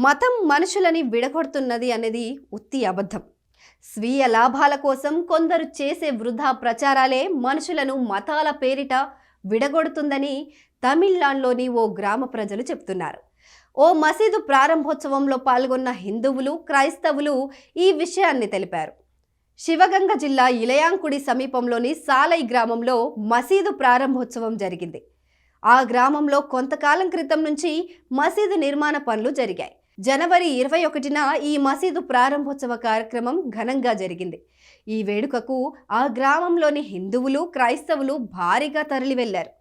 మతం మనుషులని విడగొడుతున్నది అనేది ఉత్తి అబద్ధం. స్వీయ లాభాల కోసం కొందరు చేసే వృధా ప్రచారాలే మనుషులను మతాల పేరిట విడగొడుతుందని తమిళనాడులోని ఓ గ్రామ ప్రజలు చెప్తున్నారు. ఓ మసీదు ప్రారంభోత్సవంలో పాల్గొన్న హిందువులు, క్రైస్తవులు ఈ విషయాన్ని తెలిపారు. శివగంగ జిల్లా ఇలయాంకుడి సమీపంలోని సాలై గ్రామంలో మసీదు ప్రారంభోత్సవం జరిగింది. ఆ గ్రామంలో కొంతకాలం క్రితం నుంచి మసీదు నిర్మాణ పనులు జరిగాయి. జనవరి 21న ఈ మసీదు ప్రారంభోత్సవ కార్యక్రమం ఘనంగా జరిగింది. ఈ వేడుకకు ఆ గ్రామంలోని హిందువులు, క్రైస్తవులు భారీగా తరలి వెళ్లారు.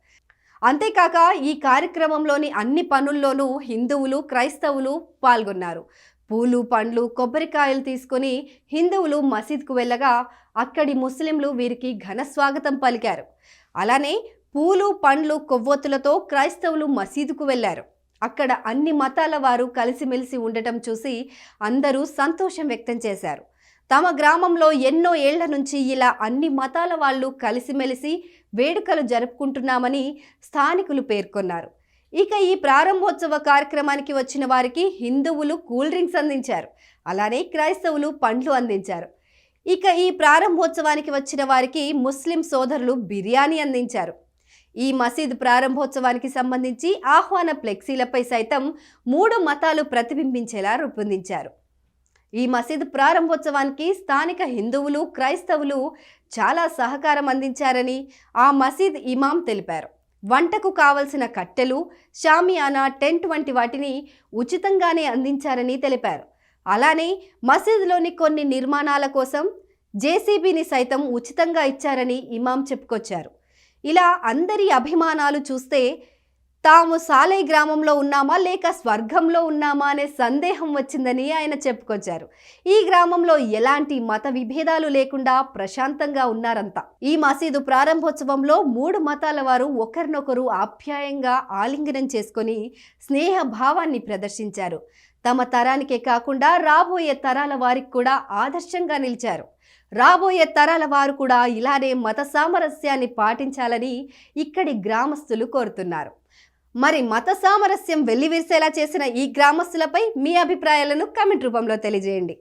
అంతేకాక ఈ కార్యక్రమంలోని అన్ని పనుల్లోనూ హిందువులు, క్రైస్తవులు పాల్గొన్నారు. పూలు, పండ్లు, కొబ్బరికాయలు తీసుకుని హిందువులు మసీద్కు వెళ్ళగా అక్కడి ముస్లింలు వీరికి ఘన స్వాగతం పలికారు. అలానే పూలు, పండ్లు, కొవ్వొత్తులతో క్రైస్తవులు మసీదుకు వెళ్లారు. అక్కడ అన్ని మతాల వారు కలిసిమెలిసి ఉండటం చూసి అందరూ సంతోషం వ్యక్తం చేశారు. తమ గ్రామంలో ఎన్నో ఏళ్ల నుంచి ఇలా అన్ని మతాల వాళ్ళు కలిసిమెలిసి వేడుకలు జరుపుకుంటున్నామని స్థానికులు పేర్కొన్నారు. ఇక ఈ ప్రారంభోత్సవ కార్యక్రమానికి వచ్చిన వారికి హిందువులు కూల్ డ్రింక్స్ అందించారు. అలానే క్రైస్తవులు పండ్లు అందించారు. ఇక ఈ ప్రారంభోత్సవానికి వచ్చిన వారికి ముస్లిం సోదరులు బిర్యానీ అందించారు. ఈ మసీదు ప్రారంభోత్సవానికి సంబంధించి ఆహ్వాన ఫ్లెక్సీలపై సైతం 3 మతాలు ప్రతిబింబించేలా రూపొందించారు. ఈ మసీదు ప్రారంభోత్సవానికి స్థానిక హిందువులు, క్రైస్తవులు చాలా సహకారం అందించారని ఆ మసీద్ ఇమాం తెలిపారు. వంటకు కావలసిన కట్టెలు, షామియానా, టెంట్ వంటి వాటిని ఉచితంగానే అందించారని తెలిపారు. అలానే మసీదులోని కొన్ని నిర్మాణాల కోసం జేసీబీని సైతం ఉచితంగా ఇచ్చారని ఇమాం చెప్పుకొచ్చారు. ఇలా అందరి అభిమానాలు చూస్తే తాము సాలై గ్రామంలో ఉన్నామా లేక స్వర్గంలో ఉన్నామా అనే సందేహం వచ్చిందని ఆయన చెప్పుకొచ్చారు. ఈ గ్రామంలో ఎలాంటి మత విభేదాలు లేకుండా ప్రశాంతంగా ఉన్నారంతా. ఈ మసీదు ప్రారంభోత్సవంలో 3 మతాల వారు ఒకరినొకరు ఆప్యాయంగా ఆలింగనం చేసుకొని స్నేహ భావాన్ని ప్రదర్శించారు. తమ తరానికే కాకుండా రాబోయే తరాల వారికి కూడా ఆదర్శంగా నిలిచారు. రాబోయే తరాల వారు కూడా ఇలానే మత సామరస్యాన్ని పాటించాలని ఇక్కడి గ్రామస్తులు కోరుతున్నారు. మరి మత సామరస్యం వెల్లివిరిసేలా చేసిన ఈ గ్రామస్తులపై మీ అభిప్రాయాలను కామెంట్ రూపంలో తెలియజేయండి.